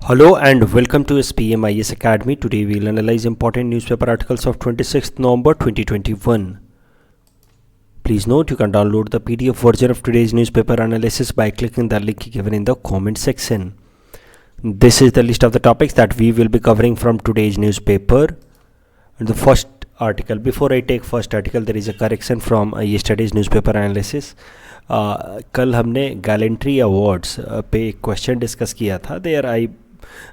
Hello and welcome to SPMIS Academy. Today we will analyze important newspaper articles of 26th November 2021. Please note you can download the PDF version of today's newspaper analysis by clicking the link given in the comment section. This is the list of the topics that we will be covering from today's newspaper. And the first article, before I take first article, there is a correction from yesterday's newspaper analysis. कल हमने gallantry awards पे एक question discuss किया था. There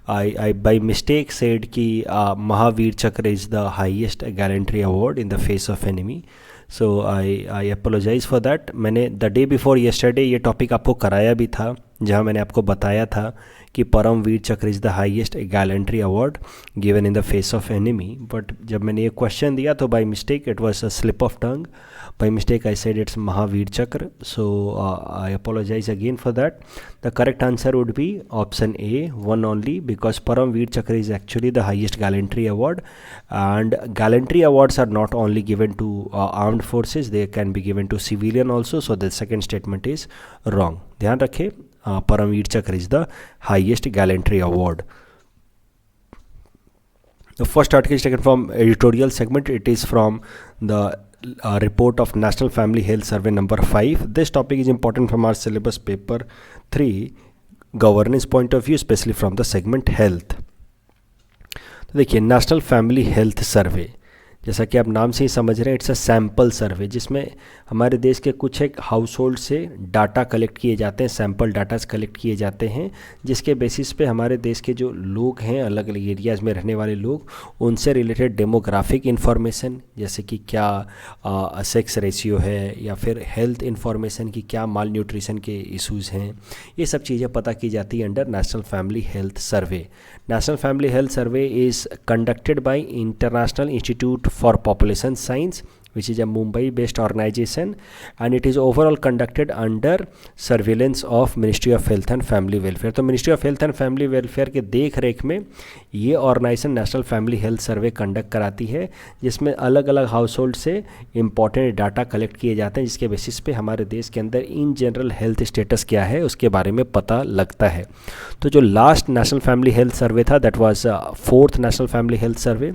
I by mistake said कि महावीर चक्र is the highest gallantry award in the face of enemy. So I apologize for that. मैंने the day before yesterday ये टॉपिक आपको कराया भी था, जहाँ मैंने आपको बताया था कि परमवीर चक्र is the highest gallantry award given in the face of enemy. But जब मैंने ये क्वेश्चन दिया तो by mistake it was a slip of tongue. By mistake I said it's Mahavir Chakra, so I apologize again for that. The correct answer would be option A, one only, because Paramveer Chakra is actually the highest gallantry award, and gallantry awards are not only given to armed forces, they can be given to civilian also. So the second statement is wrong. ध्यान रखें, Paramveer Chakra is the highest gallantry award. The first article is taken from editorial segment. It is from the report of National Family Health Survey number 5. This topic is important from our syllabus paper 3 governance point of view, especially from the segment health. तो देखिए, national family health सर्वे, जैसा कि आप नाम से ही समझ रहे हैं, इट्स अ सैम्पल सर्वे, जिसमें हमारे देश के कुछ एक हाउस होल्ड से डाटा कलेक्ट किए जाते हैं, सैम्पल डाटास कलेक्ट किए जाते हैं, जिसके बेसिस पे हमारे देश के जो लोग हैं, अलग अलग एरियाज़ में रहने वाले लोग, उनसे रिलेटेड डेमोग्राफिक इन्फॉर्मेशन, जैसे कि क्या सेक्स रेशियो है, या फिर हेल्थ इन्फॉर्मेशन की क्या माल न्यूट्रिशन के इशूज़ हैं, ये सब चीज़ें पता की जाती है under national family health survey. National family health survey is conducted by international institute for Population Science, which is a Mumbai-based organization, and it is overall conducted under surveillance of Ministry of Health and Family Welfare. तो Ministry of Health and Family Welfare के देख रेख में ये organisation national family health survey conduct कराती है, जिसमें अलग अलग हाउस होल्ड से इंपॉर्टेंट डाटा कलेक्ट किए जाते हैं, जिसके बेसिस पे हमारे देश के अंदर इन जनरल हेल्थ स्टेटस क्या है उसके बारे में पता लगता है. तो जो last national family health survey था, that was fourth national family health survey.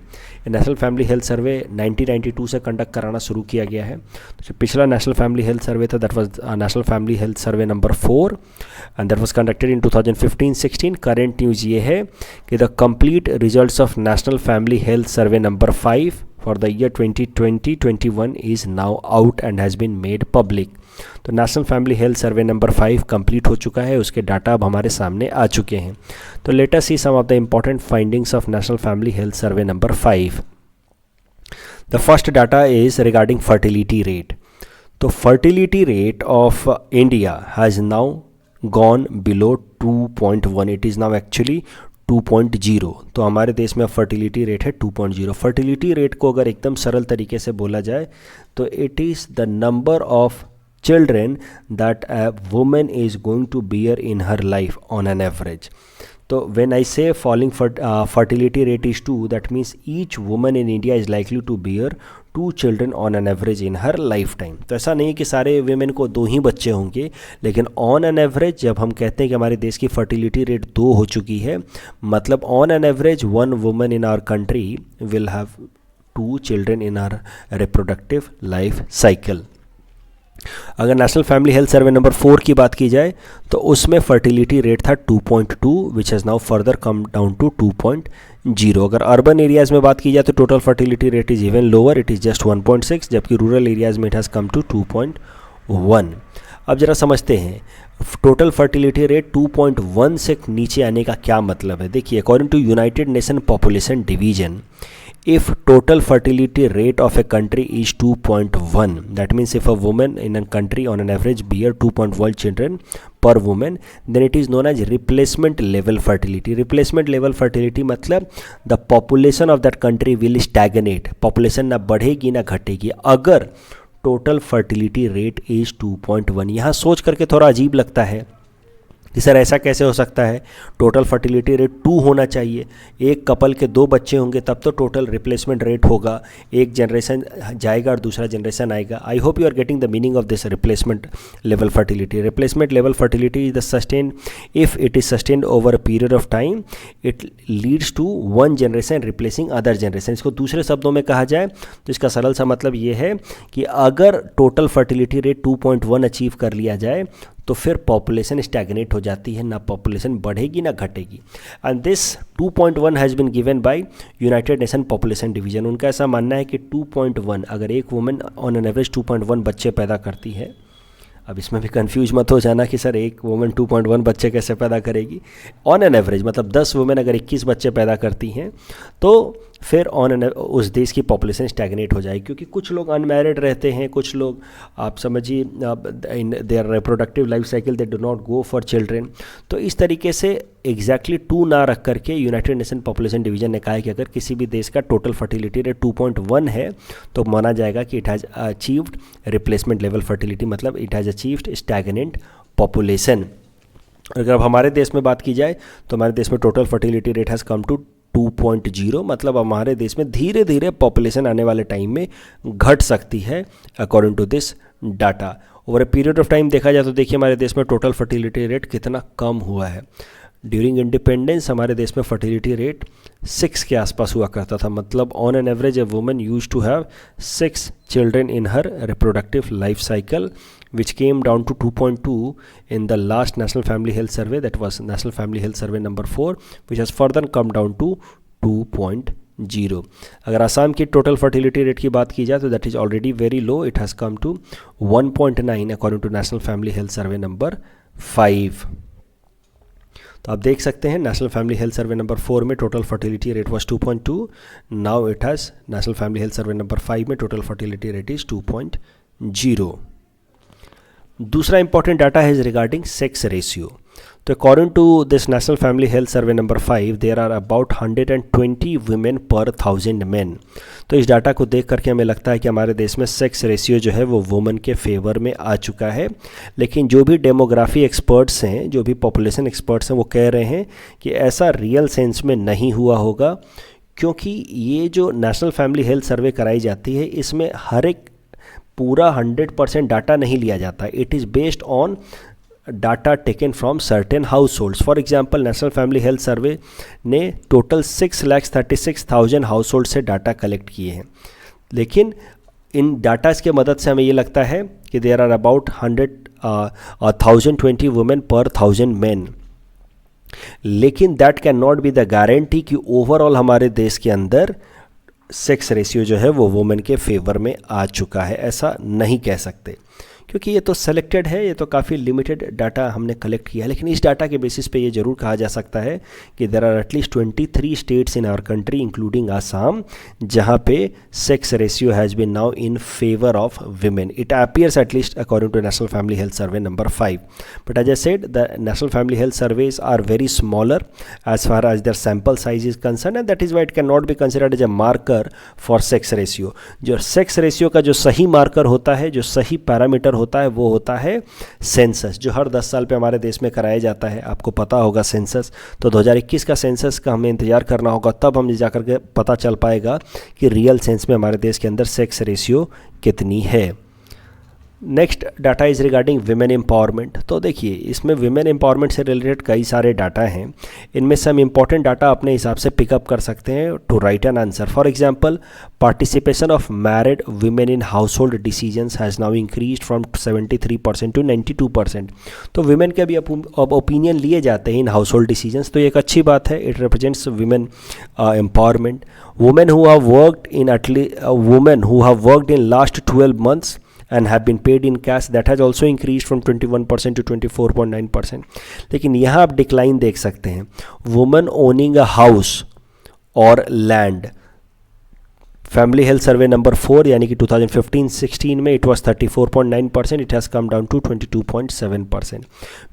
National family health survey 1992 से कंडक्ट कराना शुरू किया गया है. तो जो पिछला नेशनल फैमिली हेल्थ सर्वे था, that was national family health survey number 4, and that was conducted in 2015-16. Current news ये है कि the complete results of national family health survey number 5 for the year 2020-21 is now out and has been made public. तो national family health survey number 5 complete हो चुका है, उसके data अब हमारे सामने आ चुके हैं. तो let us see some of the important findings of national family health survey number 5. The first data is regarding fertility rate. So fertility rate of India has now gone below 2.1. It is now actually 2.0. तो हमारे देश में fertility rate है 2.0. Fertility rate को अगर एकदम सरल तरीके से बोला जाए तो it is the number of children that a woman is going to bear in her life on an average. So when I say falling fertility rate is 2, that means each woman in India is likely to bear 2 children on an average in her lifetime. तो ऐसा नहीं कि सारे women को 2 ही बच्चे होंगे, लेकिन on an average जब हम कहते हैं कि हमारे देश की फर्टिलिटी रेट 2 हो चुकी है, मतलब on an average 1 woman in our country will have 2 children in our reproductive life cycle. अगर national family health survey number 4 की बात की जाए तो उसमें फर्टिलिटी रेट था 2.2, which has now further come down to 2.0. अगर अर्बन एरियाज़ में बात की जाए तो total fertility rate is even lower, it is just 1.6, जबकि रूरल एरियाज़ में इट हैज़ कम टू 2.1. अब ज़रा समझते हैं टोटल फर्टिलिटी रेट 2.1 से नीचे आने का क्या मतलब है. देखिए, according to united nation population division, if total fertility rate of a country is 2.1, that means if a woman in a country on an average bear 2.1 children per woman, then it is known as replacement level fertility. Replacement level fertility मतलब the population of that country will stagnate, population ना बढ़ेगी ना घटेगी अगर total fertility rate is 2.1. यहाँ सोच करके थोड़ा अजीब लगता है कि सर ऐसा कैसे हो सकता है, टोटल फर्टिलिटी रेट 2 होना चाहिए, एक कपल के 2 बच्चे होंगे तब तो टोटल रिप्लेसमेंट रेट होगा, एक जनरेशन जाएगा और दूसरा जनरेशन आएगा. I hope you are getting the meaning of this replacement level fertility. Replacement level fertility is the sustain, if it is sustained over a period of time it leads to one generation replacing other generation. इसको दूसरे शब्दों में कहा जाए तो इसका सरल सा मतलब ये है कि अगर टोटल फर्टिलिटी रेट 2.1 अचीव कर लिया जाए तो फिर पॉपुलेशन स्टैग्नेट हो जाती है, ना पॉपुलेशन बढ़ेगी ना घटेगी. And this 2.1 has been given by united nation population division. उनका ऐसा मानना है कि 2.1 अगर एक वुमेन ऑन एन एवरेज 2.1 बच्चे पैदा करती है. अब इसमें भी कंफ्यूज मत हो जाना कि सर एक वुमेन 2.1 बच्चे कैसे पैदा करेगी. ऑन एन एवरेज मतलब 10 वुमेन अगर 21 बच्चे पैदा करती हैं तो फिर उस देश की पॉपुलेशन स्टैग्नेट हो जाएगी, क्योंकि कुछ लोग अनमैरिड रहते हैं, कुछ लोग आप समझिए in their reproductive life cycle they do not go for children. तो इस तरीके से एग्जैक्टली 2 ना रख करके यूनाइटेड नेशन पॉपुलेशन डिवीजन ने कहा है कि अगर किसी भी देश का टोटल फर्टिलिटी रेट 2.1 है तो माना जाएगा कि it has achieved replacement level fertility, मतलब it has achieved stagnant population. अगर अब हमारे देश में बात की जाए तो हमारे देश में total fertility rate has come to 2.0, मतलब हमारे देश में धीरे धीरे पॉपुलेशन आने वाले टाइम में घट सकती है according to this data. Over a period of time देखा जाए तो देखिए हमारे देश में टोटल फर्टिलिटी रेट कितना कम हुआ है. ड्यूरिंग इंडिपेंडेंस हमारे देश में फर्टिलिटी रेट 6 के आसपास हुआ करता था, मतलब on an average a woman use to have 6 children in her reproductive life cycle, which came down to 2.2 in the last National Family Health Survey, that was National Family Health Survey number 4, which has further come down to 2.0. अगर आसाम की total fertility rate की बात की जाए तो that is already very low, it has come to 1.9 according to national family health survey number 5. तो आप देख सकते हैं national family health survey number 4 में total fertility rate was 2.2, now it has national family health survey number 5 में total fertility rate is 2.0. दूसरा important data है regarding sex ratio. तो according to this national family health survey number 5 there are about 120 women पर 1000 main. तो इस data को देख करके हमें लगता है कि हमारे देश में सेक्स रेशियो जो है वो वुमेन के फेवर में आ चुका है. लेकिन जो भी डेमोग्राफी एक्सपर्ट्स हैं, जो भी पॉपुलेशन एक्सपर्ट्स हैं, वो कह रहे हैं कि ऐसा रियल सेंस में नहीं हुआ होगा, क्योंकि ये जो नेशनल फैमिली हेल्थ सर्वे कराई जाती है इसमें हर एक पूरा 100% डाटा नहीं लिया जाता. It is based on data taken from certain house holds. For example national family health सर्वे ने टोटल 6,36,000 हाउस होल्ड से डाटा कलेक्ट किए हैं. लेकिन इन डाटाज के मदद से हमें ये लगता है कि देयर आर अबाउट 1,020 वुमेन पर 1000 मैन. लेकिन that can not be the guarantee कि ओवरऑल हमारे देश के अंदर सेक्स रेशियो जो है वो वुमेन के फेवर में आ चुका है, ऐसा नहीं कह सकते, क्योंकि ये तो सेलेक्टेड है, ये तो काफ़ी लिमिटेड डाटा हमने कलेक्ट किया है. लेकिन इस डाटा के बेसिस पे ये ज़रूर कहा जा सकता है कि there are at least 23 states in our country including Assam जहाँ पे sex ratio has been now in favour of women. It appears at least according to national family health survey number 5. But as I said the national family health surveys are very smaller as far as their sample size is concern, and that is why it can not be considered as a marker for sex ratio. जो sex ratio का जो सही marker होता है, जो सही parameter होता है, वो होता है सेंसस, जो हर 10 साल पे हमारे देश में कराया जाता है. आपको पता होगा सेंसस, तो 2021 का सेंसस का हमें इंतजार करना होगा, तब हम जाकर के पता चल पाएगा कि रियल सेंस में हमारे देश के अंदर सेक्स रेशियो कितनी है. Next data is regarding women empowerment. तो देखिए इसमें विमेन एम्पावरमेंट से रिलेटेड कई सारे डाटा हैं. इनमें से हम इंपॉर्टेंट डाटा अपने हिसाब से पिकअप कर सकते हैं to write an answer. For example participation of married women in household decisions has now increased from 73% to 92%. तो विमेन के भी अब ओपिनियन लिए जाते हैं इन हाउस होल्ड डिसीजंस, तो ये एक अच्छी बात है. It represents women empowerment. Women who have worked in last 12 months and have been paid in cash, that has also increased from 21% to 24.9%. लेकिन यहाँ आप डिक्लाइन देख सकते हैं. वुमेन ओनिंग अ हाउस और land, family health survey number 4 यानी कि 2015-16 में it was 34.9%, it has come down to 22.7%.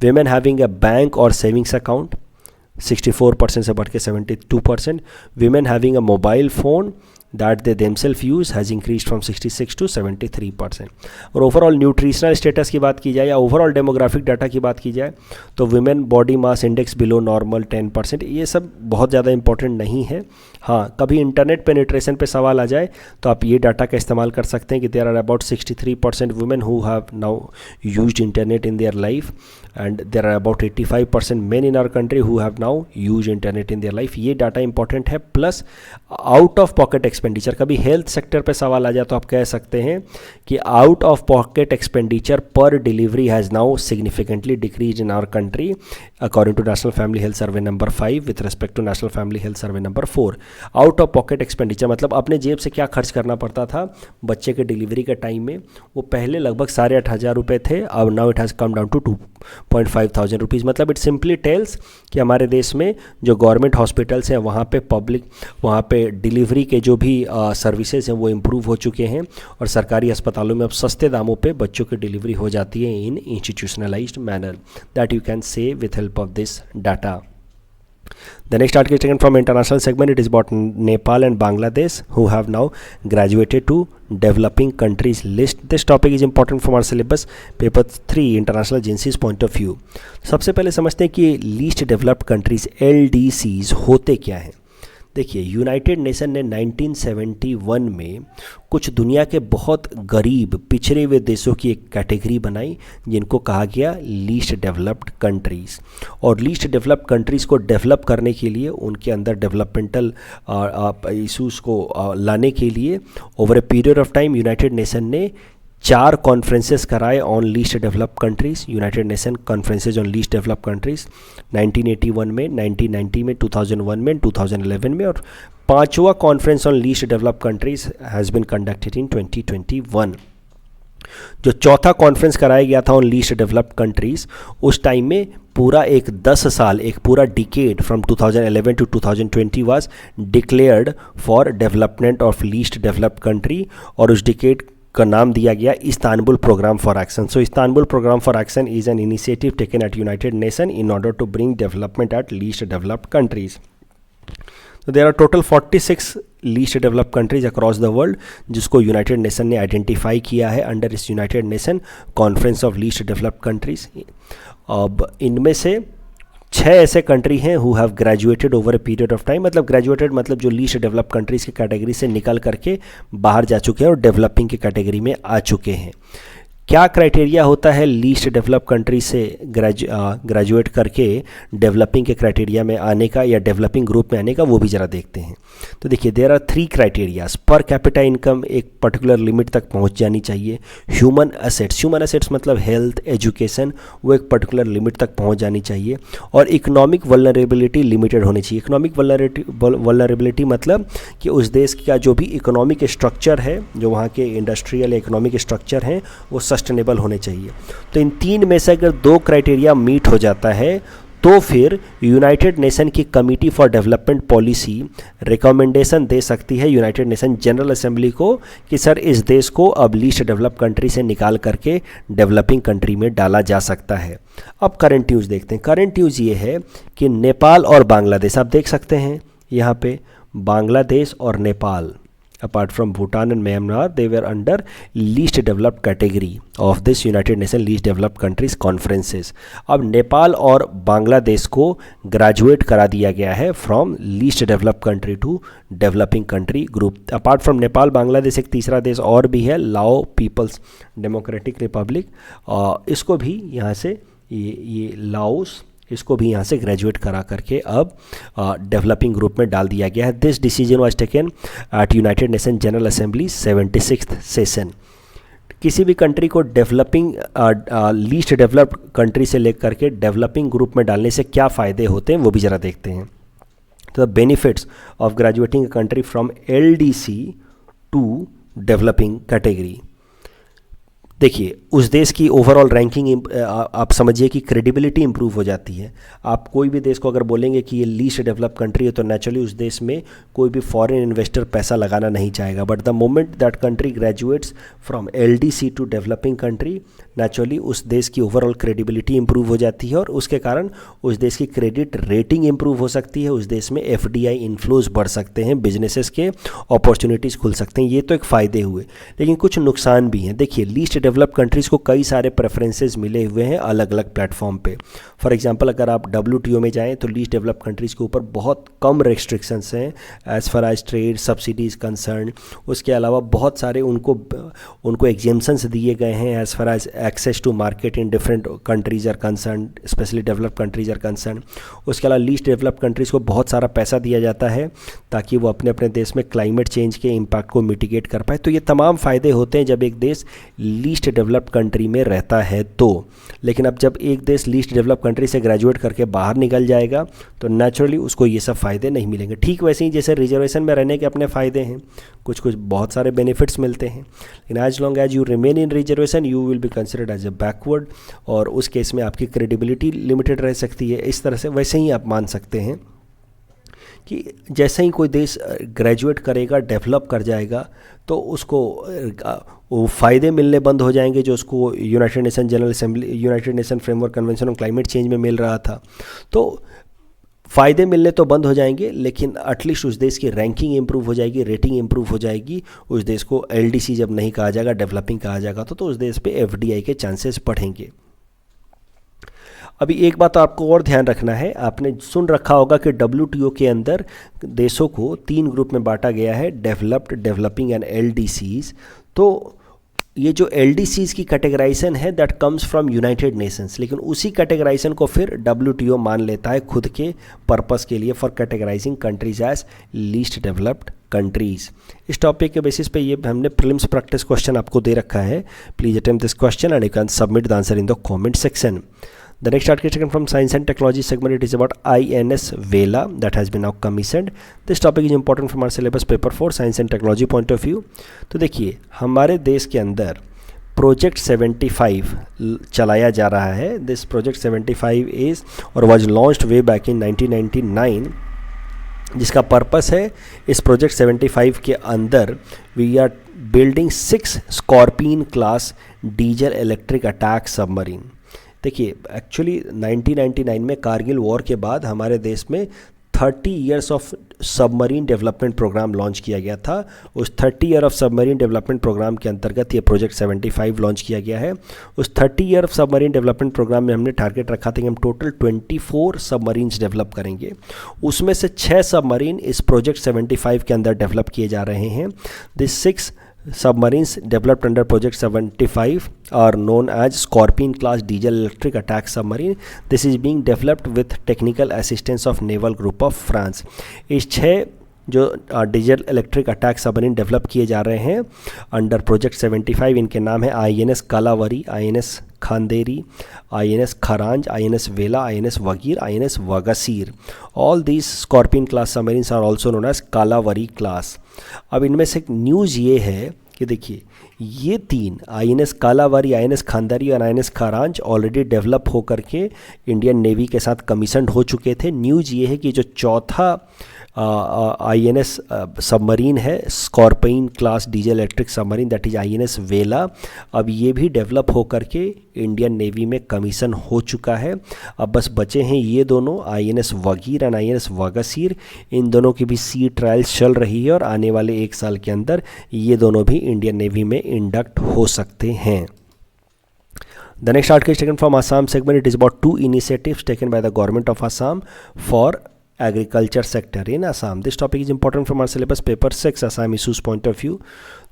Women having a bank और सेविंग्स अकाउंट 64% से बढ़ के 72%. Women having a mobile phone that they themselves use has increased from 66 to 73%. और overall nutritional status की बात की जाए या ओवरऑल डेमोग्राफिक डाटा की बात की जाए तो women body mass index below normal 10%, ये सब बहुत ज़्यादा इंपॉर्टेंट नहीं है. हाँ, कभी इंटरनेट पेनिट्रेशन पे सवाल आ जाए तो आप ये डाटा का इस्तेमाल कर सकते हैं कि there are about 63% women who have now used internet in their life and there are about 85% men in our country who have now use internet in their life. ये डाटा इंपॉर्टेंट है. Plus out of pocket expenditure, कभी health sector पे सवाल आ जाए तो आप कह सकते हैं कि आउट ऑफ पॉकेट एक्सपेंडिचर पर delivery has now significantly decrease in our country according to national family health survey number 5 with respect to national family health survey number 4. Out of pocket expenditure मतलब अपने जेब से क्या खर्च करना पड़ता था बच्चे के डिलीवरी के टाइम में, वो पहले लगभग 8,500 रुपये थे, अब now it has come down to 2,500 rupees. मतलब इट सिंपली टेल्स कि हमारे देश में जो गवर्नमेंट हॉस्पिटल्स हैं वहाँ पे डिलीवरी के जो भी सर्विसेज हैं वो इम्प्रूव हो चुके हैं और सरकारी अस्पतालों में अब सस्ते दामों पे बच्चों की डिलीवरी हो जाती है in institutionalised manner. That you can say with help of this data. The next article is taken from international segment. It is about Nepal and Bangladesh who have now graduated to developing countries list. This topic is important from our syllabus paper 3 international agencies point of view. सबसे पहले समझते हैं कि least developed countries LDCs होते क्या हैं. देखिए, United Nation ने 1971 में कुछ दुनिया के बहुत गरीब पिछड़े हुए देशों की एक कैटेगरी बनाई जिनको कहा गया लीस्ट डेवलप्ड कंट्रीज़. और लीस्ट डेवलप्ड कंट्रीज़ को डेवलप करने के लिए, उनके अंदर डेवलपमेंटल इशूज़ को लाने के लिए over a period of time United Nation ने 4 कॉन्फ्रेंसेस कराए on least developed countries. United nation conferences on least developed countries 1981 में, 1990 में, 2001 में, 2011 में, और 5वां conference on least developed countries has been conducted in 2021. जो चौथा कॉन्फ्रेंस कराया गया था ऑन लीस्ट डेवलप्ड कंट्रीज़, उस टाइम में पूरा एक 10 साल, एक पूरा decade from 2011 to 2020 was declared for development of least developed country, और उस डिकेड का नाम दिया गया Istanbul programme for action. So Istanbul programme for action is an initiative taken at United Nation in order to bring development at least developed countries. तो there are total 46 least developed countries across the world जिसको United Nation ने identify किया है अंडर इस United Nation conference of least developed countries. अब इनमें से 6 ऐसे कंट्री हैं who have graduated over a period of time. मतलब ग्रेजुएटेड मतलब जो लीस्ट डेवलप्ड कंट्रीज़ की कैटेगरी से निकल करके बाहर जा चुके हैं और डेवलपिंग की कैटेगरी में आ चुके हैं. क्या क्राइटेरिया होता है लीस्ट डेवलप कंट्री से ग्रेजुएट करके डेवलपिंग के क्राइटेरिया में आने का या डेवलपिंग ग्रुप में आने का, वो भी ज़रा देखते हैं. तो देखिए, there are 3 criterias. Per capita income एक पर्टिकुलर लिमिट तक पहुंच जानी चाहिए. ह्यूमन असेट्स मतलब हेल्थ, एजुकेशन, वो एक पर्टिकुलर लिमिट तक पहुंच जानी चाहिए. और इकोनॉमिक वल्नरेबिलिटी लिमिटेड होनी चाहिए. इकोनॉमिक वल्नरेबिलिटी मतलब कि उस देश का जो भी इकोनॉमिक स्ट्रक्चर है, जो वहाँ के इंडस्ट्रियल इकोनॉमिक स्ट्रक्चर हैं, वो सस्टेनेबल होने चाहिए. तो इन 3 में से अगर 2 क्राइटेरिया मीट हो जाता है तो फिर यूनाइटेड नेशन की committee for development policy recommendation दे सकती है यूनाइटेड नेशन जनरल असेंबली को कि सर इस देश को अब लीस्ट डेवलप कंट्री से निकाल करके डेवलपिंग कंट्री में डाला जा सकता है. अब करंट न्यूज़ देखते हैं. करंट न्यूज़ ये है कि नेपाल और बांग्लादेश, आप देख सकते हैं यहाँ पे बांग्लादेश और Nepal, apart from Bhutan and Myanmar, they were under least developed category of this United Nations least developed countries conferences. अब नेपाल और बांग्लादेश को ग्रेजुएट करा दिया गया है from least developed country to developing country group. Apart from Nepal Bangladesh एक तीसरा देश और भी है, लाओ पीपल्स डेमोक्रेटिक रिपब्लिक. इसको भी यहाँ से ये लाओस, इसको भी यहाँ से ग्रेजुएट करा करके अब डेवलपिंग ग्रुप में डाल दिया गया है. This decision was taken at United nation general assembly 76th session. किसी भी कंट्री को डेवलपिंग लीस्ट डेवलप्ड कंट्री से लेकर के डेवलपिंग ग्रुप में डालने से क्या फ़ायदे होते हैं वो भी ज़रा देखते हैं. तो the benefits of graduating a country from LDC to developing category. देखिए उस देश की ओवरऑल रैंकिंग आप समझिए कि क्रेडिबिलिटी इंप्रूव हो जाती है। आप कोई भी देश को अगर बोलेंगे कि ये लीस्ट डेवलप कंट्री है तो नेचुरली उस देश में कोई भी फॉरेन इन्वेस्टर पैसा लगाना नहीं चाहेगा। But the moment that country graduates from LDC to developing country, naturally उस देश की ओवरऑल क्रेडिबिलिटी इंप्रूव हो जाती है और उसके कारण उस देश की क्रेडिट रेटिंग इंप्रूव हो सकती है। उस देश में एफडीआई इन्फ्लोज बढ़ सकते हैं, बिजनेसेस के अपॉर्चुनिटीज़ खुल सकते हैं। ये तो एक फ़ायदे हुए, लेकिन कुछ नुकसान भी हैं। देखिए लीस्ट डेवलप कंट्रीज़ को कई सारे प्रेफरेंसेस मिले हुए हैं अलग अलग प्लेटफॉर्म पे। फॉर एग्जांपल अगर आप WTO में जाएं तो लीस्ट डेवलप कंट्रीज़ के ऊपर बहुत कम रेस्ट्रिक्शंस हैं as far as trade subsidies concern. उसके अलावा बहुत सारे उनको एग्जेम्पशंस दिए गए हैं as far as access to market in different countries are concern, specially develop countries are concern. उसके अलावा लीस्ट डेवलप कंट्रीज़ को बहुत सारा पैसा दिया जाता है ताकि वो अपने अपने देश में क्लाइमेट चेंज के इम्पैक्ट को मिटिगेट कर पाए। तो ये तमाम फ़ायदे होते हैं जब एक देश लीस्ट डेवलप्ड कंट्री में रहता है तो। लेकिन अब जब एक देश लीस्ट डेवलप कंट्री से ग्रेजुएट करके बाहर निकल जाएगा तो नेचुरली उसको ये सब फ़ायदे नहीं मिलेंगे। ठीक वैसे ही जैसे रिजर्वेशन में रहने के अपने फ़ायदे हैं, कुछ बहुत सारे बेनिफिट्स मिलते हैं, लेकिन as long as you remain in reservation you will be considered as a backward, और उस केस में आपकी क्रेडिबिलिटी लिमिटेड रह सकती है। इस तरह से वैसे ही आप मान सकते हैं कि जैसे ही कोई देश ग्रेजुएट करेगा, डेवलप कर जाएगा, तो उसको वो फ़ायदे मिलने बंद हो जाएंगे जो उसको United nation general assembly, United nation framework convention on climate change में मिल रहा था। तो फ़ायदे मिलने तो बंद हो जाएंगे, लेकिन एटलीस्ट उस देश की रैंकिंग इंप्रूव हो जाएगी, रेटिंग इंप्रूव हो जाएगी। उस देश को LDC जब नहीं कहा जाएगा, डेवलपिंग कहा जाएगा, तो उस देश पे FDI के चांसेस बढ़ेंगे। अभी एक बात आपको और ध्यान रखना है, आपने सुन रखा होगा कि WTO के अंदर देशों को 3 ग्रुप में बांटा गया है, डेवलप्ड, डेवलपिंग एंड LDCs। तो ये जो LDCs की कैटेगराइजेशन है that comes from United Nations, लेकिन उसी कैटेगराइजेशन को फिर WTO मान लेता है खुद के पर्पस के लिए for categorising countries as least developed countries. इस टॉपिक के बेसिस पे ये हमने प्रीलिम्स प्रैक्टिस क्वेश्चन आपको दे रखा है। Please attempt this question and you can submit the answer in the comment section. The next article is taken from Science and Technology segment. It is about INS Vela that has been now commissioned. This topic is important from our syllabus paper for Science and Technology point of view. तो देखिए हमारे देश के अंदर project 75 चलाया जा रहा है. दिस प्रोजेक्ट 75 इज़ और was launched way back in 1999, जिसका पर्पस है इस प्रोजेक्ट 75 के अंदर we are building 6 scorpion class diesel electric attack submarine. देखिए एक्चुअली 1999 में कारगिल वॉर के बाद हमारे देश में 30 years of submarine development programme launch किया गया था. उस 30 year of submarine development programme के अंतर्गत ये प्रोजेक्ट 75 लॉन्च किया गया है. उस 30 year of submarine development programme में हमने टारगेट रखा था कि हम टोटल 24 सबमरीन्स डेवलप करेंगे. उसमें से 6 सबमरीन इस प्रोजेक्ट 75 के अंदर डेवलप किए जा रहे हैं. This 6 submarines developed under project 75 are known as Scorpion class diesel electric attack submarine. This is being developed with technical assistance of naval group of France. इस 6 जो diesel electric attack submarine develop किए जा रहे हैं under project 75, इनके नाम है INS Kalvari, INS Khanderi, INS Karanj, INS Vela, INS Vagir, INS Vagsheer. All these scorpion class submarines are also known as Kalvari class. अब इनमें से एक न्यूज़ ये है कि देखिए ये 3 INS कालावारी, INS खांदारी और INS खरांज ऑलरेडी डेवलप होकर के इंडियन नेवी के साथ कमीशनड हो चुके थे. न्यूज़ ये है कि जो चौथा INS सबमरीन है scorpion class diesel electric submarine that is INS वेला, अब ये भी डेवलप होकर के इंडियन नेवी में कमीशन हो चुका है. अब बस बचे हैं ये दोनों INS वगीर एंड INS वागासीर. इन दोनों की भी सी ट्रायल्स चल रही है और आने वाले 1 साल के अंदर ये दोनों भी इंडियन नेवी में इंडक्ट हो सकते हैं. The next article is taken from Assam segment. It is about 2 initiatives taken by the government of Assam for agriculture sector in Assam. This topic is important from our syllabus paper 6 Assam issues point of view.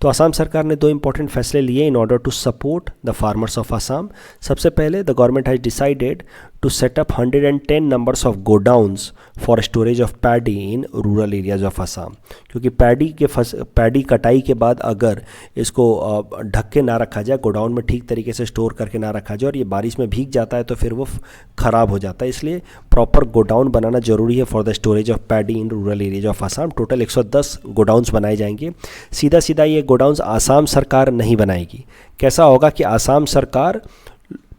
तो असम सरकार ने 2 important फैसले लिए in order to support the farmers of Assam. सबसे पहले the government has decided to set up 110 numbers of godowns for storage of paddy in rural areas of Assam। क्योंकि paddy कटाई के बाद अगर इसको ढक के ना रखा जाए, गोडाउन में ठीक तरीके से स्टोर करके ना रखा जाए और ये बारिश में भीग जाता है तो फिर वो ख़राब हो जाता है, इसलिए प्रॉपर गोडाउन बनाना ज़रूरी है for the storage of paddy in rural areas of Assam. Total 110 godowns बनाए जाएंगे। सीधा सीधा ये गोडाउन्स आसाम सरकार नहीं बनाएगी। कैसा होगा कि आसाम सरकार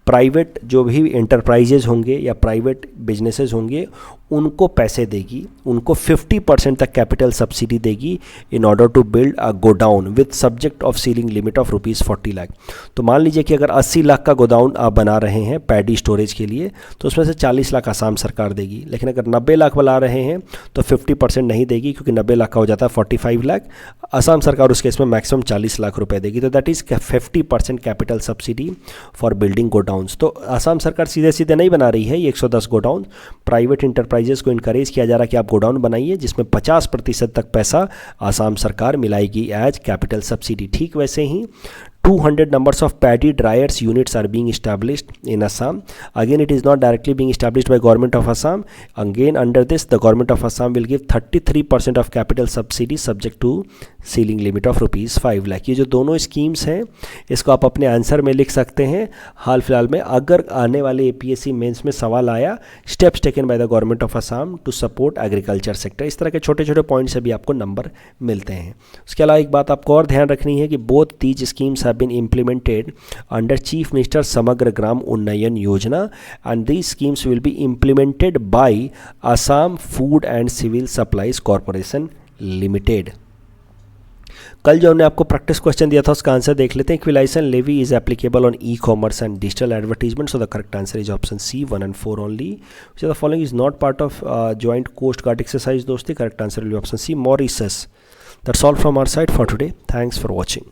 प्राइवेट जो भी एंटरप्राइजेज होंगे या प्राइवेट बिजनेसेस होंगे उनको पैसे देगी, उनको 50% तक कैपिटल सब्सिडी देगी in order to build a godown with subject of ceiling limit of ₹40 lakh. तो मान लीजिए कि अगर 80 लाख का गोडाउन आप बना रहे हैं पैडी स्टोरेज के लिए तो उसमें से 40 लाख आसाम सरकार देगी, लेकिन अगर 90 लाख बना रहे हैं तो 50% नहीं देगी, क्योंकि 90 लाख का हो जाता है 45 लाख। आसाम सरकार उस केस में मैक्सिमम 40 लाख रुपए देगी। तो that is 50% capital subsidy for building godowns. तो आसाम सरकार सीधे सीधे नहीं बना रही है ये 110 गोडाउन, प्राइवेट इंटरप्राइजेस को इनकरेज किया जा रहा है कि आप गोडाउन बनाइए, जिसमें 50% तक पैसा आसाम सरकार मिलाएगी एज कैपिटल सब्सिडी। ठीक वैसे ही 200 numbers of paddy dryers units are being established in Assam. Again, it is not directly being established by government of Assam. Again, under this, the government of Assam will give 33% of capital subsidy subject to ceiling limit of ₹5 lakh. ये जो दोनों schemes हैं इसको आप अपने answer में लिख सकते हैं। हाल फिलहाल में अगर आने वाले APSC मेंस में सवाल आया, steps taken by the government of Assam to support agriculture sector, इस तरह के छोटे छोटे पॉइंट्स से भी आपको नंबर मिलते हैं। उसके अलावा एक बात आपको और ध्यान रखनी है कि both these schemes have been implemented under chief minister Samagra Gram Unnayan Yojana and these schemes will be implemented by Assam food and civil supplies corporation limited. कल जो हमने आपको प्रैक्टिस क्वेश्चन दिया था उसका आंसर देख लेते हैं। Equalisation levy is applicable on e commerce and digital advertisement, so the correct answer is option C 1 and 4 only. The following is not part of joint coast guard exercise Dosti, correct answer will be option C Mauritius. That's all from our side for today, thanks for watching.